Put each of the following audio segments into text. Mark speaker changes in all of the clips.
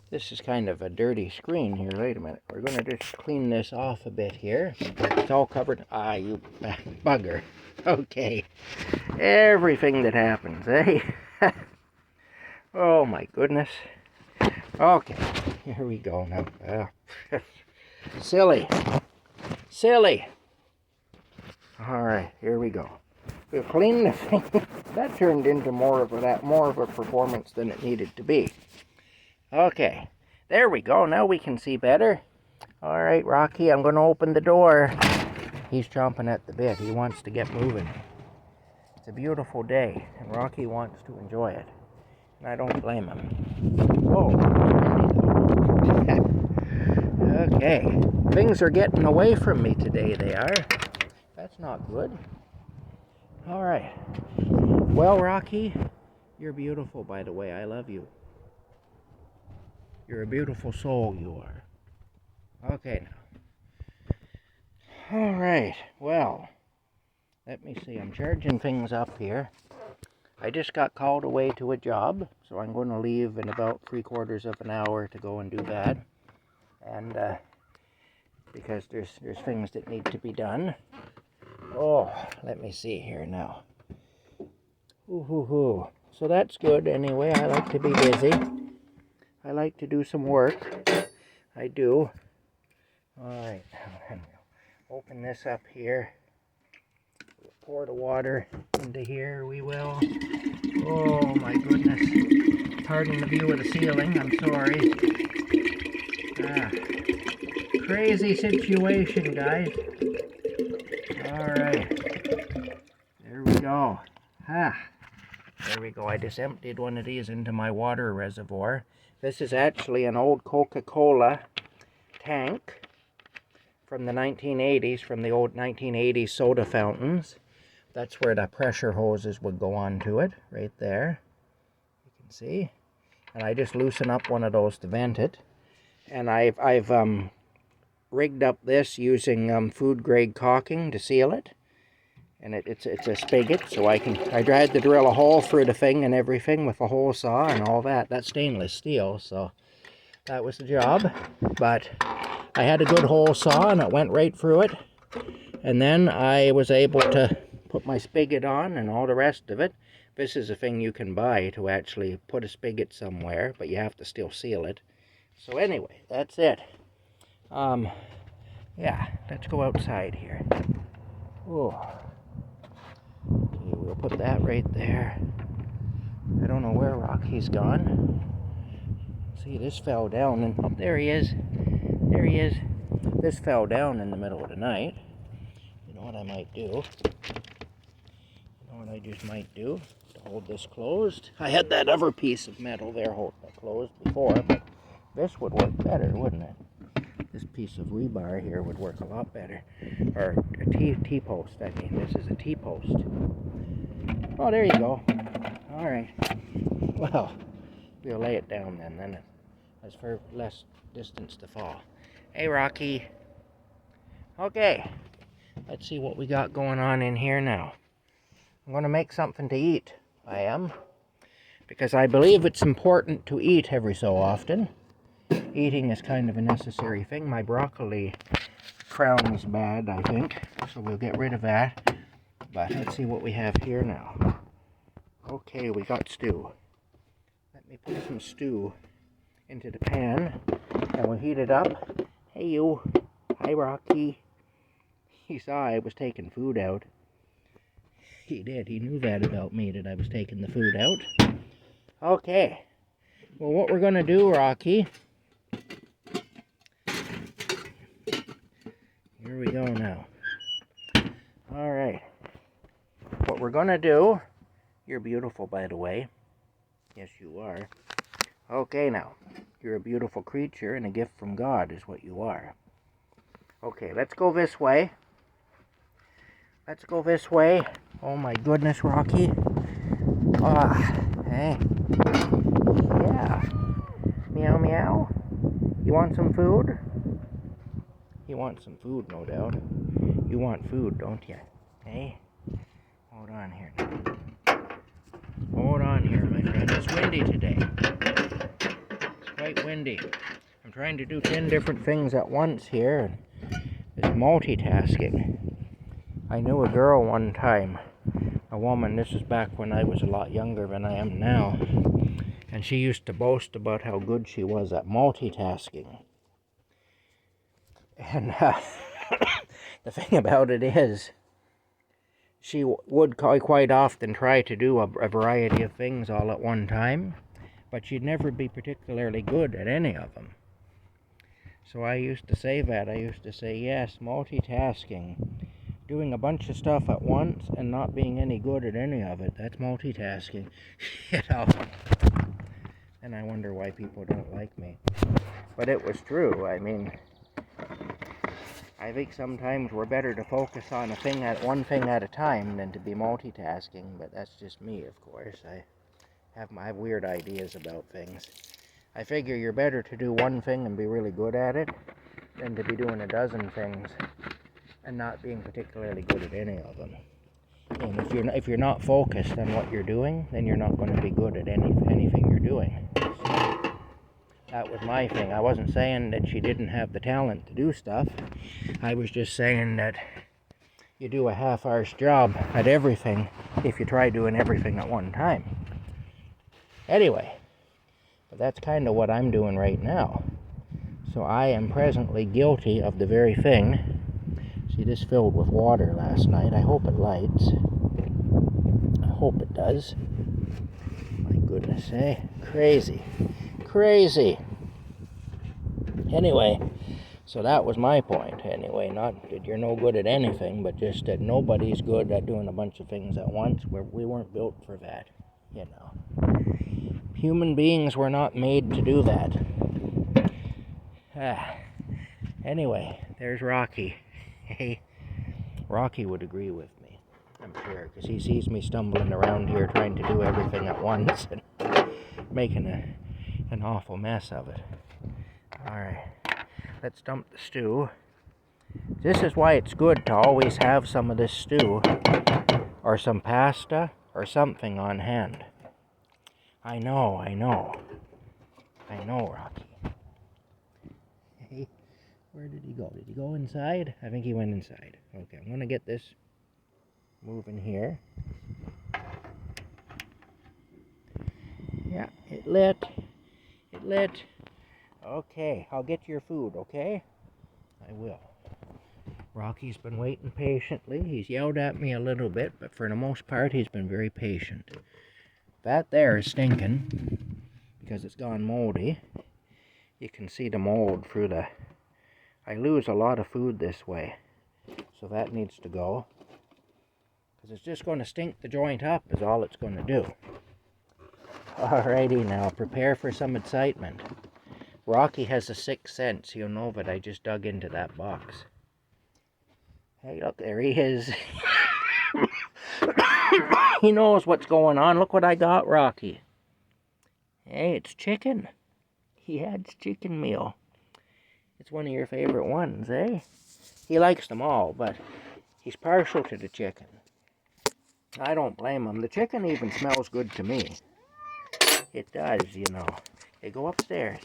Speaker 1: This is kind of a dirty screen here. Wait a minute. We're going to just clean this off a bit here. It's all covered. Ah, you bugger. Okay. Everything that happens, eh? Oh, my goodness. Okay. Here we go now. Silly. Silly. All right. Here we go. We've cleaned the thing. That turned into more of a performance than it needed to be. Okay, there we go. Now we can see better. All right, Rocky, I'm going to open the door. He's chomping at the bit. He wants to get moving. It's a beautiful day, and Rocky wants to enjoy it. And I don't blame him. Oh, okay, things are getting away from me today, they are. That's not good. All right. Well, Rocky, you're beautiful, by the way. I love you. You're a beautiful soul, you are. Okay, now. All right, well, let me see. I'm charging things up here. I just got called away to a job, so I'm going to leave in about 3/4 of an hour to go and do that. And because there's things that need to be done. Oh, let me see here now. Ooh. So that's good anyway. I like to be busy. I like to do some work. I do. All right, open this up here. Pour the water into here, we will. Oh my goodness. Pardon the view of the ceiling, I'm sorry. Crazy situation, guys. All right. There we go. There we go. I just emptied one of these into my water reservoir. This is actually an old Coca-Cola tank from the 1980s, from the old 1980s soda fountains. That's where the pressure hoses would go onto it, right there. You can see. And I just loosen up one of those to vent it. And I've rigged up this using food grade caulking to seal it. And it's a spigot, so I tried to drill a hole through the thing and everything with a hole saw and all that. That's stainless steel, so that was the job. But I had a good hole saw and it went right through it. And then I was able to put my spigot on and all the rest of it. This is a thing you can buy to actually put a spigot somewhere, but you have to still seal it. So anyway, that's it. Yeah, let's go outside here. Oh. Okay, we'll put that right there. I don't know where Rocky's gone. See, this fell down, and oh, there he is. There he is. This fell down in the middle of the night. You know what I might do? You know what I just might do to hold this closed? I had that other piece of metal there holding it closed before, but this would work better, wouldn't it? This piece of rebar here would work a lot better. Or a T-post, I mean. This is a T-post. Oh, there you go. All right. Well, we'll lay it down then it has for less distance to fall. Hey, Rocky. Okay. Let's see what we got going on in here now. I'm going to make something to eat. I am. Because I believe it's important to eat every so often. Eating is kind of a necessary thing. My broccoli crown is bad, I think, so we'll get rid of that. But let's see what we have here now. Okay, we got stew. Let me put some stew into the pan, and we'll heat it up. Hey, you. Hi, Rocky. He saw I was taking food out. He did. He knew that about me, that I was taking the food out. Okay. Well, what we're going to do, Rocky... Here we go now. All right. What we're going to do... You're beautiful, by the way. Yes, you are. Okay, now. You're a beautiful creature, and a gift from God is what you are. Okay, let's go this way. Let's go this way. Oh, my goodness, Rocky. Hey. Yeah. Meow, meow. You want some food? You want some food, no doubt. You want food, don't you? Hey? Hold on here now. Hold on here, my friend. It's windy today. It's quite windy. I'm trying to do 10 different things at once here. It's multitasking. I knew a girl one time, a woman, this is back when I was a lot younger than I am now, and she used to boast about how good she was at multitasking. And the thing about it is, she would quite often try to do a variety of things all at one time, but she'd never be particularly good at any of them. So I used to say that. I used to say, yes, multitasking. Doing a bunch of stuff at once and not being any good at any of it, that's multitasking. You know? And I wonder why people don't like me. But it was true. I mean, I think sometimes we're better to focus on one thing at a time than to be multitasking, but that's just me, of course. I have weird ideas about things. I figure you're better to do one thing and be really good at it than to be doing a dozen things and not being particularly good at any of them. And if you're not focused on what you're doing, then you're not going to be good at anything you're doing. So that was my thing. I wasn't saying that she didn't have the talent to do stuff. I was just saying that you do a half-arsed job at everything if you try doing everything at one time. Anyway, but that's kind of what I'm doing right now. So I am presently guilty of the very thing. See, this filled with water last night. I hope it lights. I hope it does. My goodness, eh? Crazy. Crazy. Anyway, so that was my point. Anyway, not that you're no good at anything, but just that nobody's good at doing a bunch of things at once. We weren't built for that, you know. Human beings were not made to do that. Anyway, there's Rocky. Hey, Rocky would agree with me, I'm sure, because he sees me stumbling around here trying to do everything at once and making an awful mess of it. Alright, let's dump the stew. This is why it's good to always have some of this stew, or some pasta, or something on hand. I know, Rocky. Hey. Where did he go? Did he go inside? I think he went inside. Okay, I'm going to get this moving here. Yeah, it lit. It lit. Okay, I'll get your food, okay? I will. Rocky's been waiting patiently. He's yelled at me a little bit, but for the most part, he's been very patient. That there is stinking because it's gone moldy. You can see the mold through the... I lose a lot of food this way, so that needs to go, because it's just going to stink the joint up is all it's going to do. Alrighty now, prepare for some excitement. Rocky has a sixth sense. He'll know that I just dug into that box. Hey, look, there he is. He knows what's going on. Look what I got, Rocky. Hey, it's chicken. He had chicken meal. It's one of your favorite ones, eh? He likes them all, but he's partial to the chicken. I don't blame him. The chicken even smells good to me. It does, you know. Hey, go upstairs.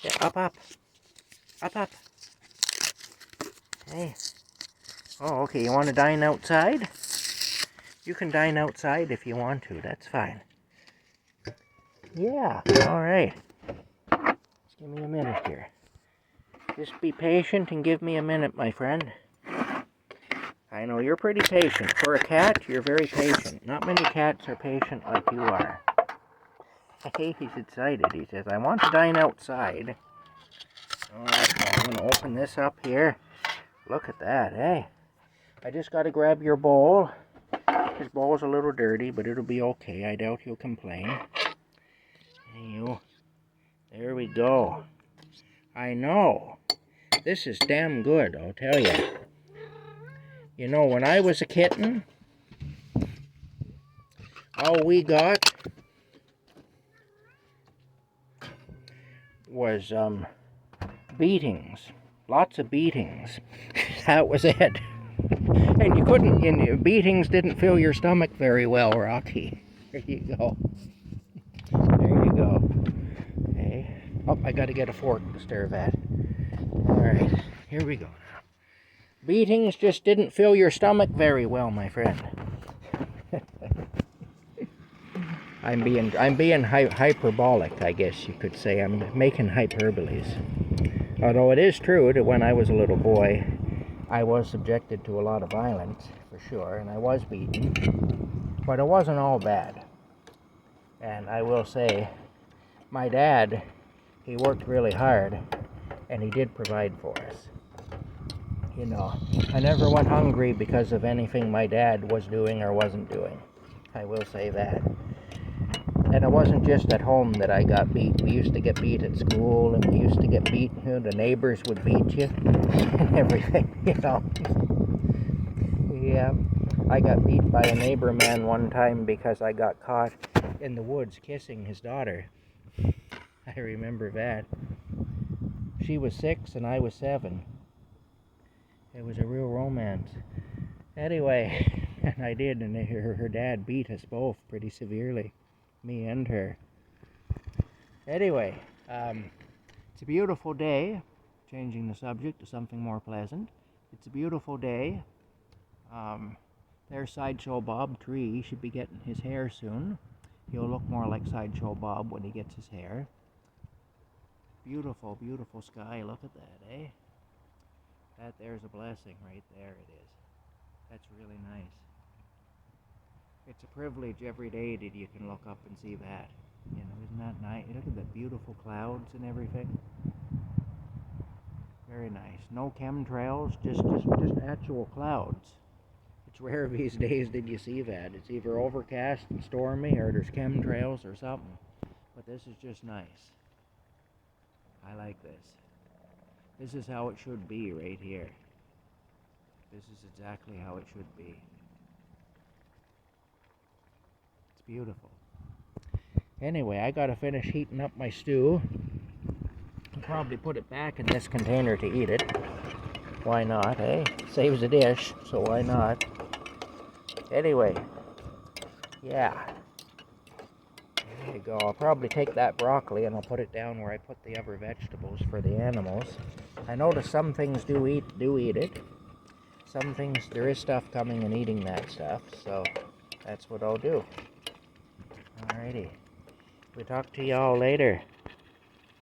Speaker 1: Yeah, up. Up. Hey. Oh, okay, you want to dine outside? You can dine outside if you want to. That's fine. Yeah, all right. Just give me a minute here. Just be patient and give me a minute, my friend. I know you're pretty patient. For a cat, you're very patient. Not many cats are patient like you are. Hey, he's excited. He says, I want to dine outside. Alright, so I'm going to open this up here. Look at that, eh? I just got to grab your bowl. His bowl's a little dirty, but it'll be okay. I doubt he'll complain. There we go. I know. This is damn good, I'll tell you. You know, when I was a kitten, all we got was beatings. Lots of beatings. That was it. And you couldn't, beatings didn't fill your stomach very well, Rocky. There you go. There you go. Okay. Oh, I gotta get a fork to stir that. Alright, here we go now. Beatings just didn't fill your stomach very well, my friend. I'm being hyperbolic, I guess you could say. I'm making hyperboles. Although it is true that when I was a little boy, I was subjected to a lot of violence, for sure, and I was beaten. But it wasn't all bad. And I will say, my dad, he worked really hard, and he did provide for us. You know, I never went hungry because of anything my dad was doing or wasn't doing. I will say that. And it wasn't just at home that I got beat. We used to get beat at school, and we used to get beat, you know, the neighbors would beat you, and everything, you know. Yeah, I got beat by a neighbor man one time because I got caught in the woods kissing his daughter. I remember that. She was 6 and I was 7. It was a real romance. Anyway, and I did, and her dad beat us both pretty severely. Me and her. Anyway, it's a beautiful day. Changing the subject to something more pleasant. It's a beautiful day. There's Sideshow Bob Tree. He should be getting his hair soon. He'll look more like Sideshow Bob when he gets his hair. Beautiful, beautiful sky. Look at that, eh? That there's a blessing right there, it is. That's really nice. It's a privilege every day that you can look up and see that. You know, isn't that nice? Look at the beautiful clouds and everything. Very nice. No chemtrails, just actual clouds. It's rare these days that you see that. It's either overcast and stormy, or there's chemtrails or something. But this is just nice. I like this. This is how it should be right here. This is exactly how it should be. It's beautiful. Anyway, I gotta finish heating up my stew. I'll probably put it back in this container to eat it. Why not, eh? Saves a dish, so why not? Anyway, yeah. There you go. I'll probably take that broccoli and I'll put it down where I put the other vegetables for the animals. I notice some things do eat it. Some things, there is stuff coming and eating that stuff, so that's what I'll do. Alrighty. We'll talk to y'all later.